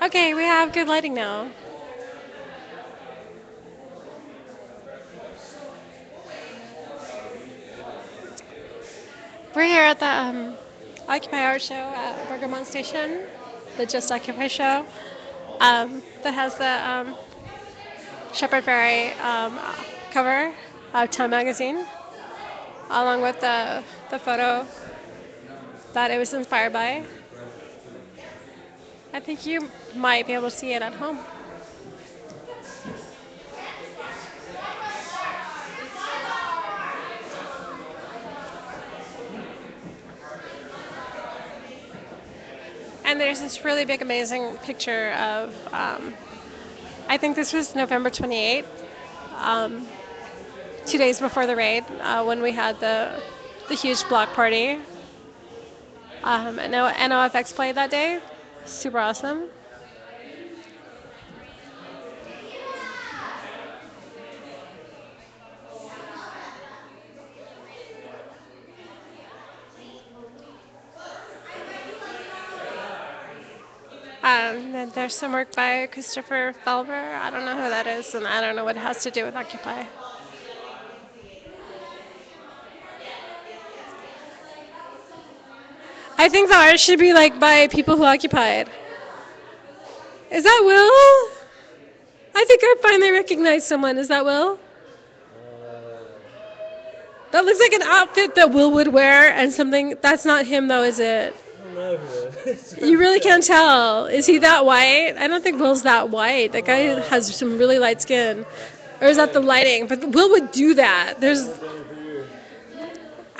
Okay, we have good lighting now. We're here at the Occupy Art Show at Bergamont Station, the Just Occupy show that has the Shepard Fairey cover of Time magazine, along with the photo that it was inspired by. I think you might be able to see it at home. And there's this really big, amazing picture of, I think this was November 28th, 2 days before the raid, when we had the huge block party. And NOFX played that day. Super awesome. And there's some work by Christopher Felber. I don't know who that is, and I don't know what it has to do with Occupy. I think the art should be like by people who occupied. Is that Will? I think I finally recognized someone. Is that Will? That looks like an outfit that Will would wear and something. That's not him though, is it? I don't know who it is. You really can't tell. Is he that white? I don't think Will's that white. That guy has some really light skin. Or is that the lighting? But Will would do that.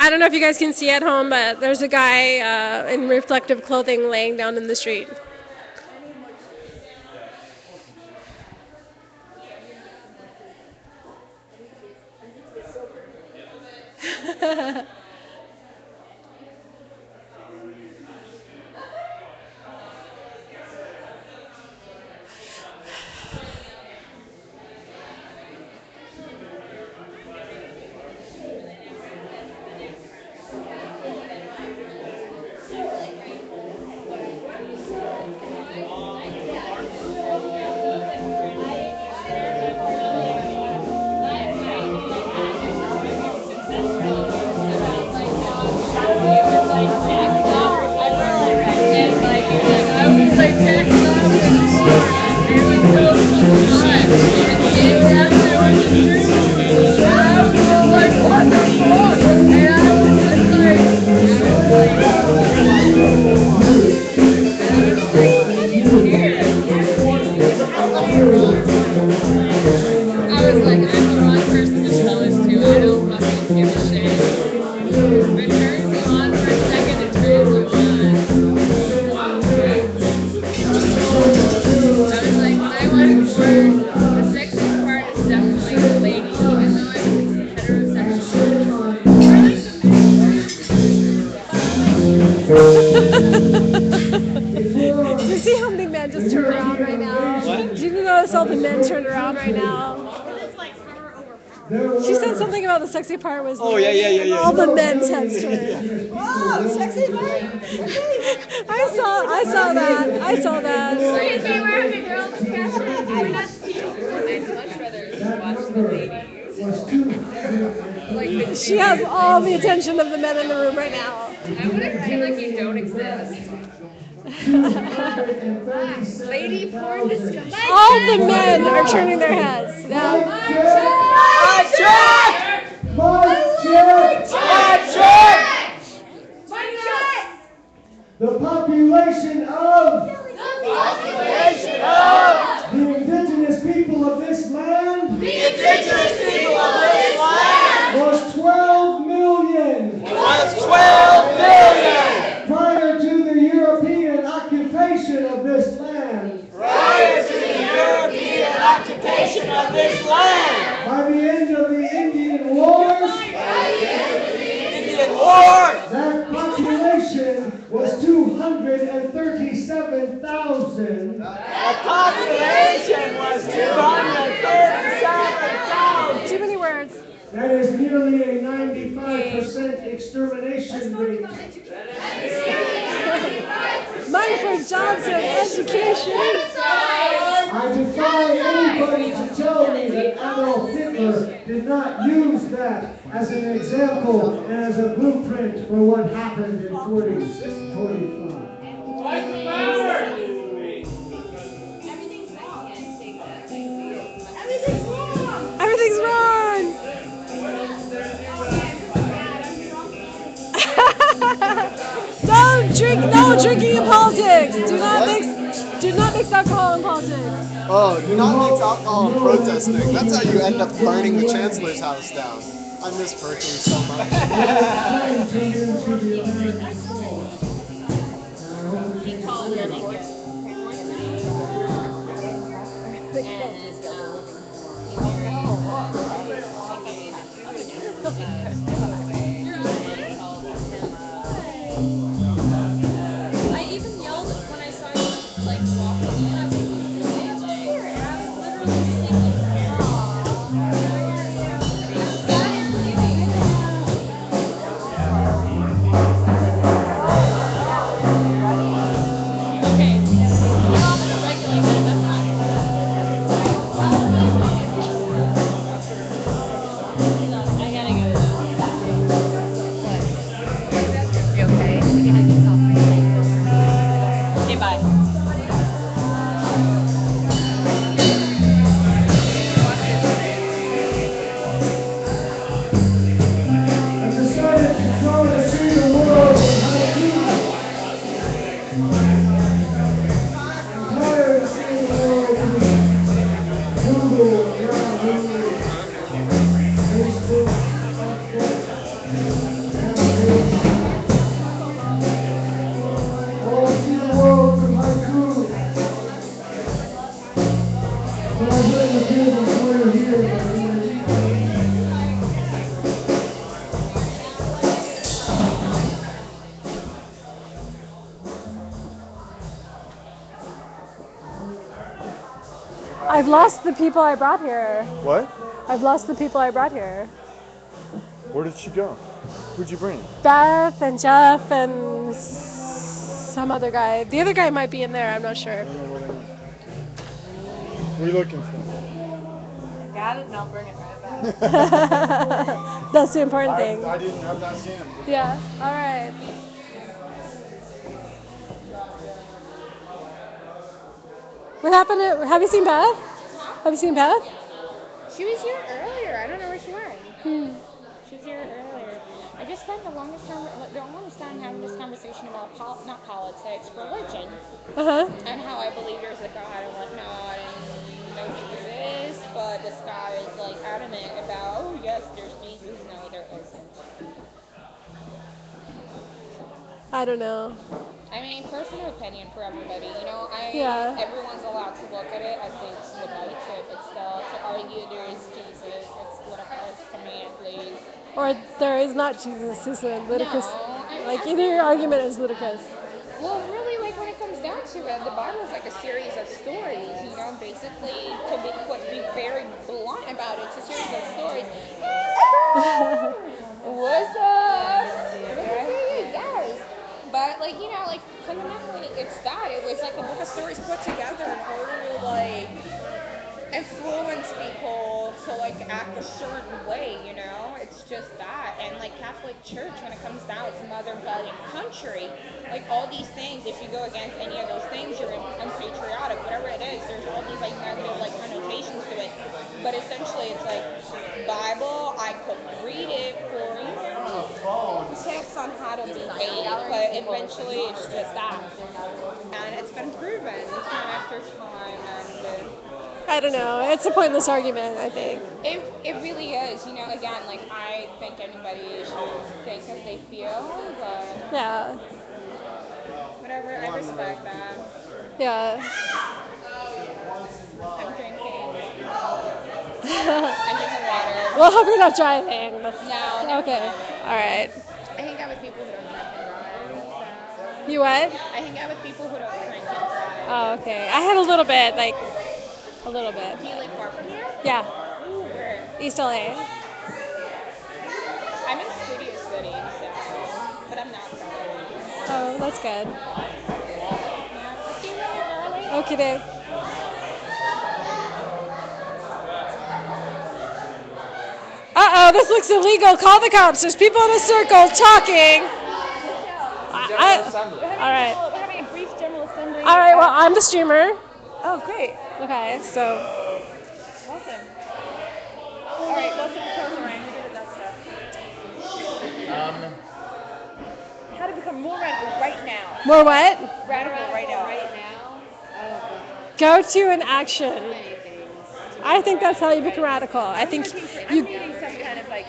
I don't know if you guys can see at home, but there's a guy in reflective clothing laying down in the street. You see how many men just turned around right now? What? Do you notice all the men turned around right now? She said something about the sexy part was. Oh, yeah. All the men's heads turned. Oh, sexy part? I saw that. I saw that. Seriously, we're having girls discussion. We're not I'd much rather watch the ladies. She has all the attention of the men in the room right now. I want to pretend like you don't exist. Lady porn discussion. All the men are turning their heads. Now, The population of the indigenous people of this land was 12 million. Prior to the European occupation of this land. By the end of the Indian Wars, that population was 237,000. too many words. That is nearly a 95% extermination rate. My for Johnson education. I defy anybody to tell me that Adolf Hitler did not use that as an example and as a blueprint for what happened in 45. Everything's wrong. Don't drink. No drinking in politics. Do not mix alcohol in politics. Oh, do not mix alcohol and protesting. That's how you end up burning the chancellor's house down. I miss Berkeley so much. Train turned into the American Falls. And I hope it I even yelled when I saw you like walking in. I was like, "Who's here?" And I was literally sleeping. Okay. I'm gonna regulate it. That's fine. I gotta go. You okay? Okay, bye. I've decided to try to see the world from haiku. I'm tired of seeing the world through Google, Yahoo, Facebook, Snapchat, I want to see the world through haiku. But I've written a beautiful poem here that I'm going to read. I've lost the people I brought here. What? I've lost the people I brought here. Where did she go? Who'd you bring? Beth and Jeff and some other guy. The other guy might be in there. I'm not sure. What are you looking for? Got it, and I'll bring it right back. That's the important thing. I didn't have that seen him. Yeah. All right. What happened? Have you seen Beth? Have you seen Beth? She was here earlier. I don't know where she went. She was here earlier. I just spent the longest time having this conversation about not politics, religion, and how I believe there's a God and whatnot, and no Jesus. But this guy is like adamant about, oh yes, there's Jesus. No, there isn't. I don't know. I mean, personal opinion for everybody. You know, Yeah. everyone's allowed to look at it as they would like to. But still, to argue there is Jesus, it's ludicrous to me at least. Or there is not Jesus. Is it ludicrous? No, Like either your argument is ludicrous. well, really, like when it comes down to it, the Bible is like a series of stories. You know, basically, to be very blunt about it, it's a series of stories. What's up? Yes. But like like fundamentally, it's that. It was like a book of stories put together in order to like influence people to like act a certain way. It's just that. And like Catholic Church, when it comes down to mother, God, and country, like all these things, if you go against any of those things, you're unpatriotic. Whatever it is, there's all these like negative like connotations to it. But essentially, it's like Bible. I could read it for tips on how to behave, but eventually it's just that, and it's been proven time after time, and I don't know. It's a pointless argument, I think. it really is. Again, like I think anybody should think as they feel, but Yeah. whatever. I respect that. Yeah. I'm drinking. I'm drinking water. Well, hope you're not driving. No, never Okay. mind. All right. I hang out with people who don't drink and drive. You what? I hang out with people who don't drink and drive. Oh, okay. I had a little bit, like a little bit. Do you live far from here? Yeah. Ooh, where? East LA. I'm in Studio City, so, but I'm not from. Oh, that's good. Okay, then. Uh oh, this looks illegal. Call the cops. There's people in a circle talking. Michelle, I, all right. we're having a brief general assembly. All right. Well, I'm the streamer. Oh, great. Okay, so Awesome. All right, what's the proposal, Ryan? You're good at that stuff. Um, How to become more radical right now. more what? Radical right now. Right now, Go to an action. many things. I think that's how you become radical. I I'm think looking for. I'm you. needing some kind of like.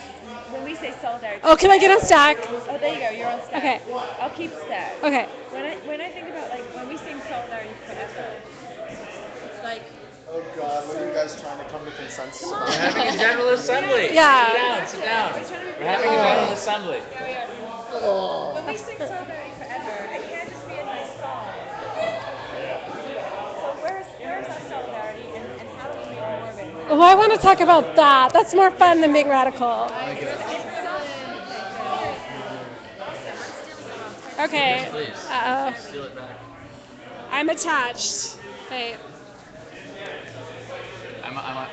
When we say solidarity. Oh, can I get on stack? Oh, there you go. You're on stack. Okay. I'll keep stack. Okay. When I think about like when we sing solidarity forever, it's like Oh God, what are you guys trying to come to consensus we're about? having a general assembly. Yeah. Sit down. we're trying to be We're having a general assembly. when we sing solidarity forever, it can't just be a nice song. So where's our solidarity and how do we make more of it? Well, I want to talk about that. That's more fun than being radical. Okay. Please. Uh oh. Steal it back. I'm attached. Wait.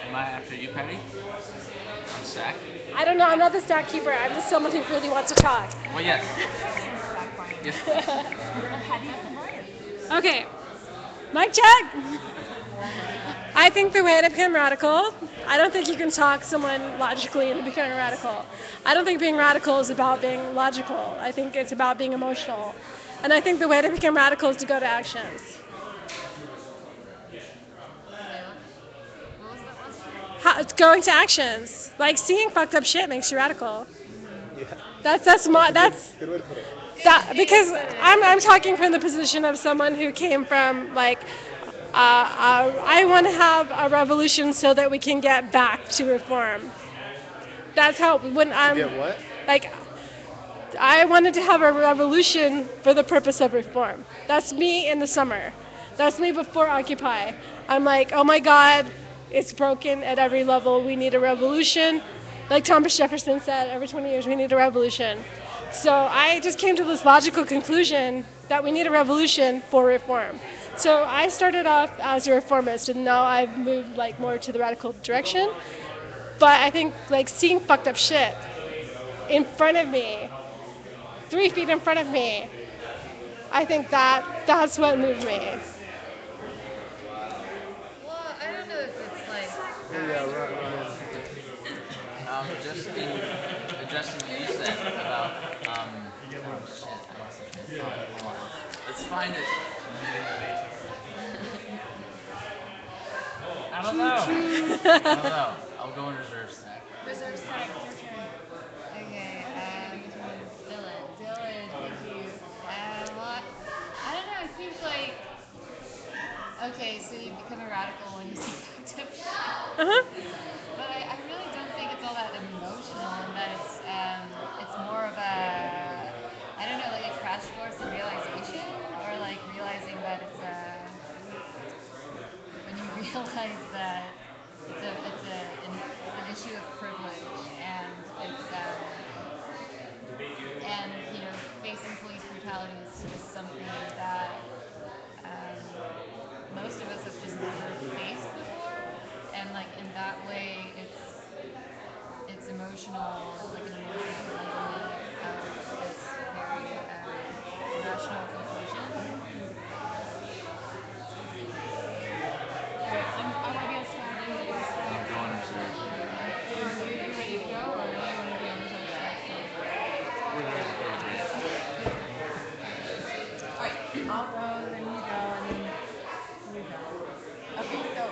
Am I after you, Patty? I'm Sack. I don't know. I'm not the stack keeper. I'm just someone who really wants to talk. Well, yes. Yes, please. Okay. Mic check. I think the way to become radical, I don't think you can talk someone logically into becoming radical. I don't think being radical is about being logical. I think it's about being emotional. And I think the way to become radical is to go to actions. It's going to actions. Like seeing fucked up shit makes you radical. Yeah, That's good way to put it. that because I'm talking from the position of someone who came from like I want to have a revolution so that we can get back to reform. That's how when I'm Get what? like I wanted to have a revolution for the purpose of reform. That's me in the summer. That's me before Occupy. I'm like, oh my God, it's broken at every level. We need a revolution. Like Thomas Jefferson said, every 20 years we need a revolution. So I just came to this logical conclusion that we need a revolution for reform. So I started off as a reformist, and now I've moved like more to the radical direction. But I think like seeing fucked up shit in front of me 3 feet in front of me. I think that's what moved me. Well, I don't know if it's like Yeah, Ryan. Just in addressing what you said about oh shit, I lost my train of thought. Hold on. Let's find it. I don't know. I don't know. I'll go in reserve stack. Reserve stack, it's your turn. okay. Dylan, thank you. Well, I don't know. It seems like okay. So you become a radical when you see fucked up shit. Uh-huh. But I really don't think it's all that emotional, and that it's more of a I don't know, like a crash course in realization, or like realizing that it's when you realize that it's an issue of privilege, and and facing police brutality is something that um, most of us have just never faced before, and like in that way it's emotional, like an emotional delivery of this very rational conclusion. Alright, I want to be on stack. You want to be on stack. I'll go in reserve. You ready to go, or you want to be on reserve stack still? Reserve. Go reserve. Alright, I'll go, then you go, and then you go. Okay, so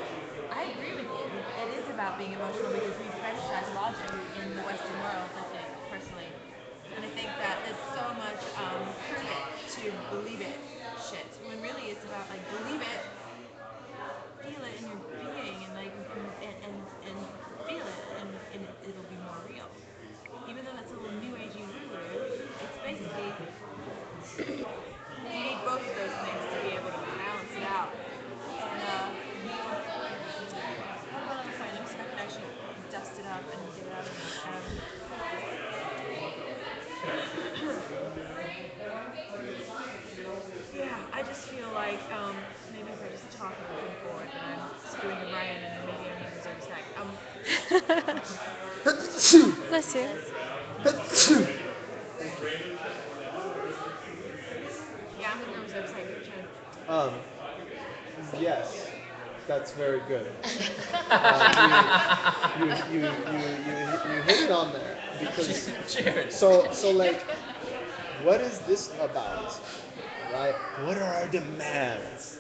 I agree with you. It is about being emotional because we fetishize logic in the Western world, I think, personally. And I think that there's so much prove it to believe it shit. When really it's about like believe it, feel it in your being, and like and feel it, and it'll be more real. Even though that's a little new agey woo-woo, it's basically you need both of those things to be able to balance it out. And hold on a second, let me see if I can actually dust it up and get it out of me. Yeah, I just feel like maybe if I just talking with him forward, but I'm screwing with Ryan, and maybe I need reserve stack. Bless you. Yeah, I'm gonna reserve stack. Your turn. Um, yes, that's very good. You hit it on there because Cheers. so like, what is this about, right? What are our demands?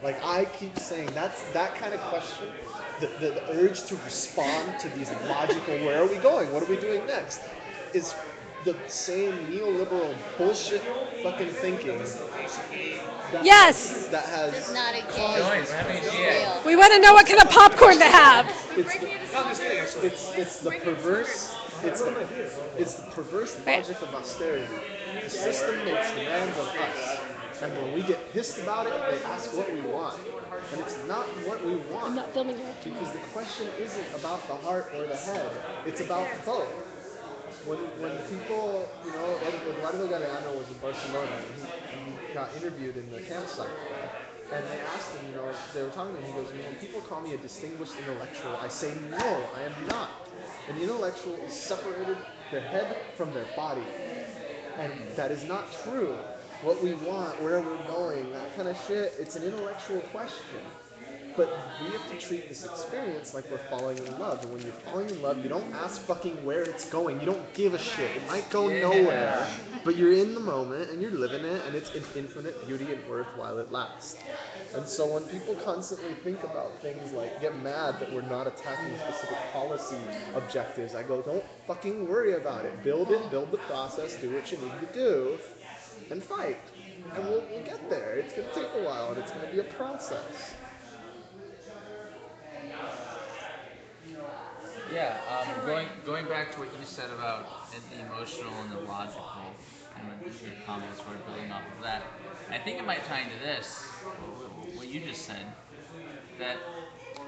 Like I keep saying, that's that kind of question, the urge to respond to these logical, where are we going? What are we doing next? Is the same neoliberal bullshit fucking thinking Yes. that Does has not exist. caused Join. this. We're having a It's GA. real. We want to know what kind of popcorn to have. We're It's breaking the, it into small groups. it's the Break it into small perverse groups. it's the perverse Wait. logic of austerity. The system makes demands of us, and when we get pissed about it, they ask what we want, and it's not what we I'm want not filming her. because the question isn't about the heart or the head. It's about both. When people, Eduardo Galeano was in Barcelona and he got interviewed in the campsite there, and they asked him, they were talking to him, he goes, when people call me a distinguished intellectual, I say, no, I am not. An intellectual is separated their head from their body. And that is not true. What we want, where we're going, that kind of shit, it's an intellectual question. But we have to treat this experience like we're falling in love. And when you're falling in love, you don't ask fucking where it's going. You don't give a shit. It might go nowhere, but you're in the moment and you're living it, and it's in infinite beauty and worth while it lasts. And so when people constantly think about things like get mad that we're not attacking specific policy objectives, I go, don't fucking worry about it. Build it, build the process, do what you need to do, and fight. And we'll get there. It's going to take a while, and it's going to be a process. Yeah, going back to what you said about the emotional and the logical, and what your comments were building off of that. I think it might tie into this, what you just said, that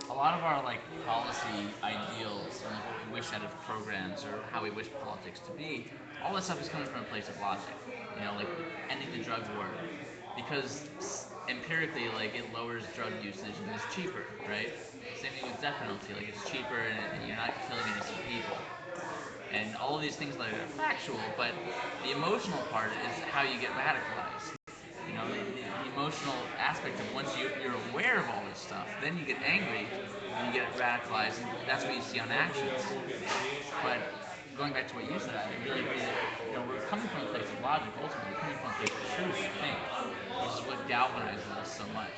a lot of our like policy ideals and like what we wish out of programs or how we wish politics to be, all this stuff is coming from a place of logic. Like ending the drug war, because empirically, like it lowers drug usage and it's cheaper, right? Same thing with death penalty, like it's cheaper and you're not killing innocent people. And all of these things like are factual, but the emotional part is how you get radicalized. The emotional aspect of once you're aware of all this stuff, then you get angry and you get radicalized, and that's what you see on actions. But going back to what you said, I really agree that we're coming from a place of logic. Ultimately, we're coming from a place of truth, I think, which is what galvanizes us so much.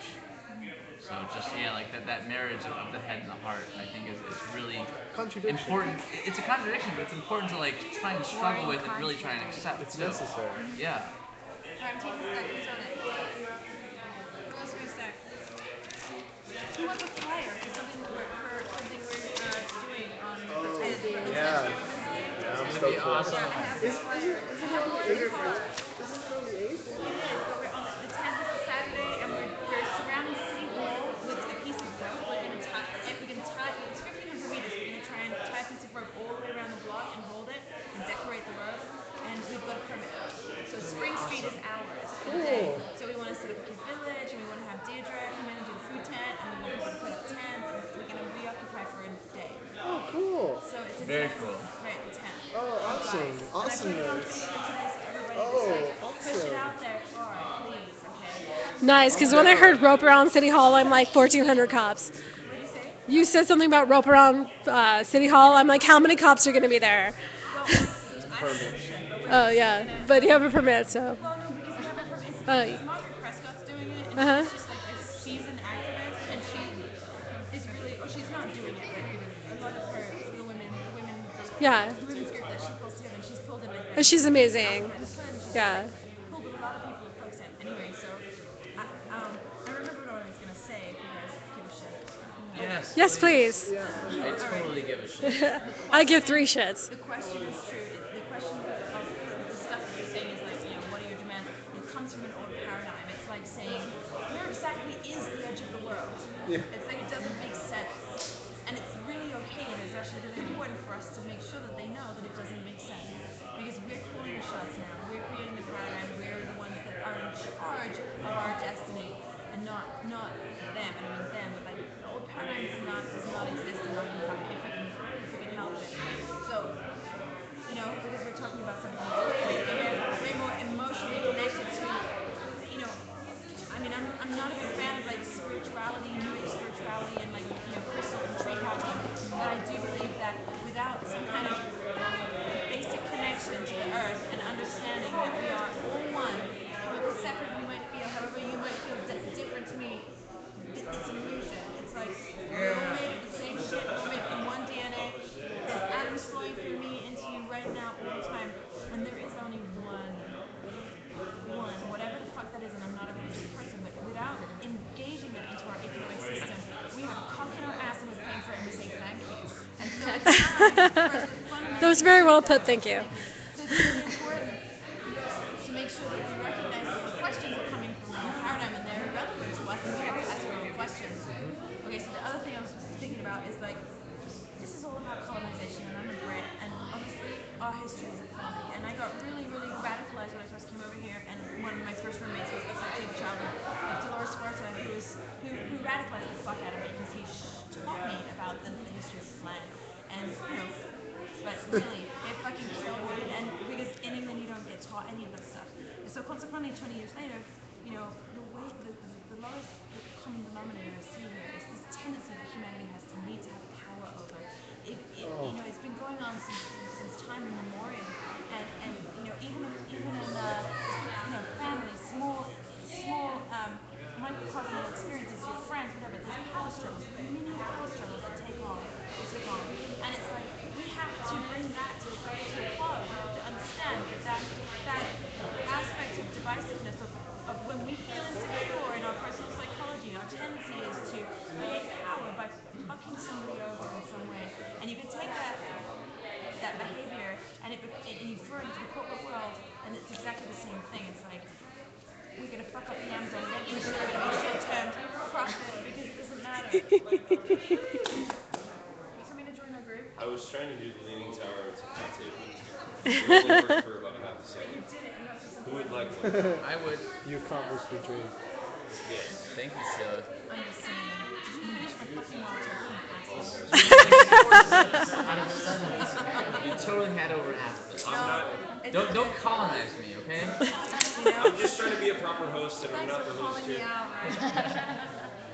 So just like that marriage of the head and the heart, I think is really Contradiction. important. It's a contradiction, but it's important to like try and struggle with and really try and accept It's too. necessary. Yeah. Alright, I'm taking stack. Who's on it? Who wants to go stack? Who wants a flyer for something we're doing on the 10th? The 10th, Yeah. right? Wednesday? Yeah, I'm It's gonna be stoked for that. awesome. Yeah, I have the flyer. I have more in the car. Isn't it on the 8th? It is, but we're on the 10th is a Saturday, and we're surrounding City Hall with a piece of rope. We're gonna tie. It's 1,500 meters. We're gonna try and tie a piece of rope all the way around the block and hold it and decorate the rope. And we've got a permit for it. So Spring Street is ours for the day. Cool. So we want to set up a kid village, and we want to have Deirdre come in and do the food tent, and we want people to put up tents, and we're gonna reoccupy for a day. Oh, cool. So it's Very exactly cool. right, the 10th Oh, of awesome. July. And I put it on Awesomeness. Facebook today, so everybody just like Oh, push it awesome. out there hard, please. Okay. Nice, because when I heard rope around City Hall, I'm like 1,400 cops. What do you say? You said something about rope around City Hall. I'm like, how many cops are going to be there? Well, I have permission, but Oh, we're yeah. gonna. But you have a permit, so. Well, no, because we have a permit. Uh, Because Margaret Prescott's doing it, and uh-huh. she's just like a seasoned activist, and she is really. Oh, she's not doing it, but a lot of her, Yeah. the women's group that she pulls together, and she's pulled in like And she's amazing. Africa in a Flint, and she's Yeah. like pulled a lot of people close in. Anyway, so I remember what I was gonna say. If you guys give a shit. Yes, Yes, please. please. I All right. totally give a shit. The I give question, 3 shits. the question is true. The question of the stuff that you're saying is like, what are your demands? It comes from an old paradigm. It's like saying, where exactly is the edge of the world? Yeah. It's like it doesn't make sense. And it's really okay, and it's actually really important for us to make sure that they know that it doesn't make sense. Because we're calling the shots now. We're creating the paradigm. We're the ones that are in charge of our destiny. and not them, and I mean them, but like the old paradigm does not exist in Occupy if we can help it. So because we're talking about something that's crazy, and we're way more emotionally connected to, you know, I mean, I'm not a big fan of like spirituality, New Age spirituality, and like crystal and tree housing, but I do believe that without some kind of basic connection to the earth and understanding that we are all one, however separate we might feel, however you might feel different to me, it's an illusion. It's like we're all made of the same shit. We're all made from one DNA. There's atoms flowing through me into you right now all the time, and there is only one, whatever the fuck that is, and I'm not a religious person, but without engaging that into our economic system, we have a cock in our ass and we're paying for it and we say thank you. And so it's time for us to That was fundamentally very change well that. put. Thank you. So it's really important to make sure that we recognize that the questions are coming from the old paradigm and they're irrelevant to us and we have to ask our own questions. Okay, so the other thing I was thinking about is like, this is all about colonization, and I'm a Brit, and obviously our history is at fault. And I got really, really radicalized when I first came over here, and one of my first roommates was the 13th child of Dolores Huerta, who radicalized the fuck out of me because he taught me about the history of slang. And, but really, it fucking killed me. And because in England you don't get taught any of that stuff. And so consequently, 20 years later, the way the lowest common denominator I see here is this tendency that humanity has to need to have power over. It's been going on since time immemorial, and even in families, small microcosmal experiences, your friends, whatever. There's power struggles, mini power struggles that take on, and it's like we have to bring that to a close. We have to understand that aspect of divisiveness of when we feel insecure in our personal psychology, our tendency is to create power by fucking somebody over in some way. And you can take that behavior and you throw it into the corporate world, and it's exactly the same thing. It's like we're gonna fuck up the Amazon. Eventually, it's gonna be short-term profit because it doesn't matter. You coming to join our group? I was trying to do the Leaning Tower of Tecate, but it only worked for about half a But you second. did it, and that's what's Who would important. like one? I would. You accomplished the dream. Yes. Thank you, Sheila. I'm just saying. Did you finish my fucking Molotov, you asshole? Out of 7. You totally had over half of it. I'm not. Don't colonize me, okay? I'm just trying to be a proper host, and I'm Thanks not for the host calling me here. out, man.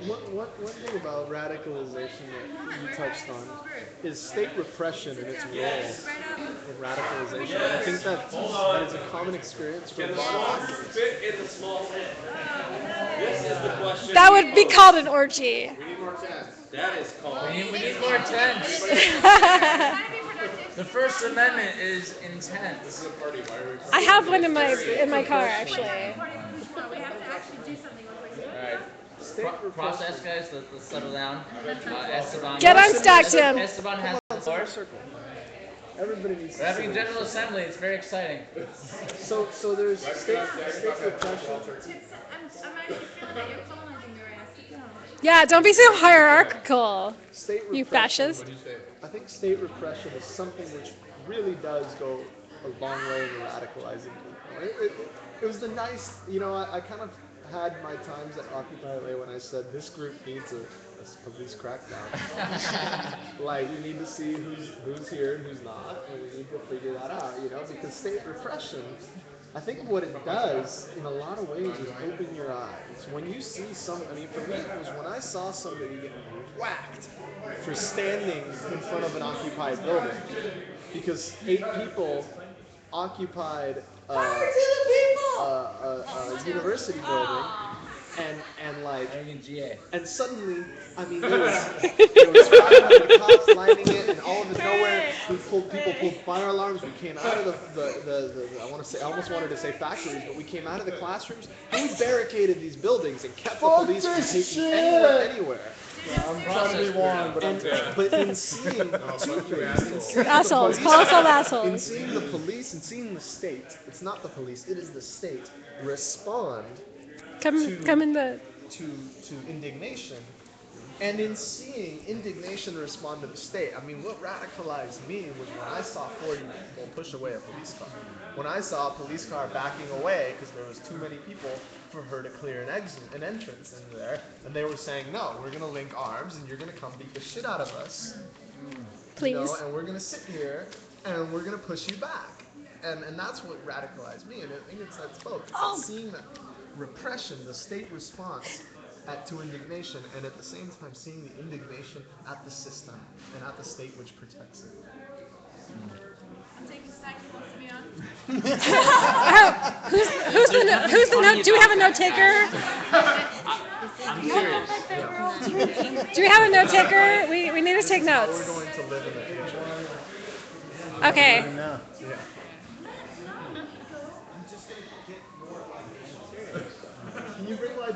One thing about radicalization Come that on, you we're having touched a on small group. is state repression and Sit its down. role Spread up. in radicalization. And I think Yes. that Hold that on. is a common experience for a Can the lot small of group activists. fit in the small tent? This is the question. That we would be pose. called an orgy. We need more tents. That is called. We need more tents. Trying to be productive. The First Amendment is This intense. is a party. Why are we? I have one in my car We're actually. having a party for tomorrow. We have to actually do something. Alright. State Process, repression. guys. Let's settle down. Esteban. Get unstuck, Tim. Esteban has the Let's floor. have a circle. Everybody needs We're to having a sit. general assembly. It's very exciting. So there's state repression. I'm actually feeling that you're colonizing me right now. Sit down. Yeah, don't be so hierarchical, State you repression. fascist. I think state repression is something which really does go a long way in radicalizing people. It was the nice, I kind of had my times at Occupy LA when I said this group needs a police crackdown. Like we need to see who's here and who's not, and we need to figure that out, because state repression, I think what it does in a lot of ways is open your eyes. When you see for me it was when I saw somebody get whacked for standing in front of an occupied building because 8 people occupied a university building and suddenly there was 500 cops lining it, and all of it nowhere people pulled fire alarms. We came out of the I almost wanted to say factories, but we came out of the classrooms and we barricaded these buildings and kept the police from taking anyone anywhere. I'm trying to be warm, but in seeing two things, Assholes. Call us all in assholes. seeing the police and seeing the state, it's not the police, it is the state respond Come in the. to indignation, And in seeing indignation respond to the state, I mean, what radicalized me was when I saw 40 people push away a police car. When I saw a police car backing away because there was too many people for her to clear an entrance in there, and they were saying, no, we're gonna link arms and you're gonna come beat the shit out of us, Please. and we're gonna sit here and we're gonna push you back. And that's what radicalized me, and I think that's both. It's that seeing that repression, the state response to indignation, and at the same time seeing the indignation at the system and at the state which protects it. I'm taking Stack. Who wants to be on? Who's the note? Do we have a note taker? I'm curious. Do we have a note taker? We need to take How notes. we're going to live in the future. Okay. Yeah. Can you bring my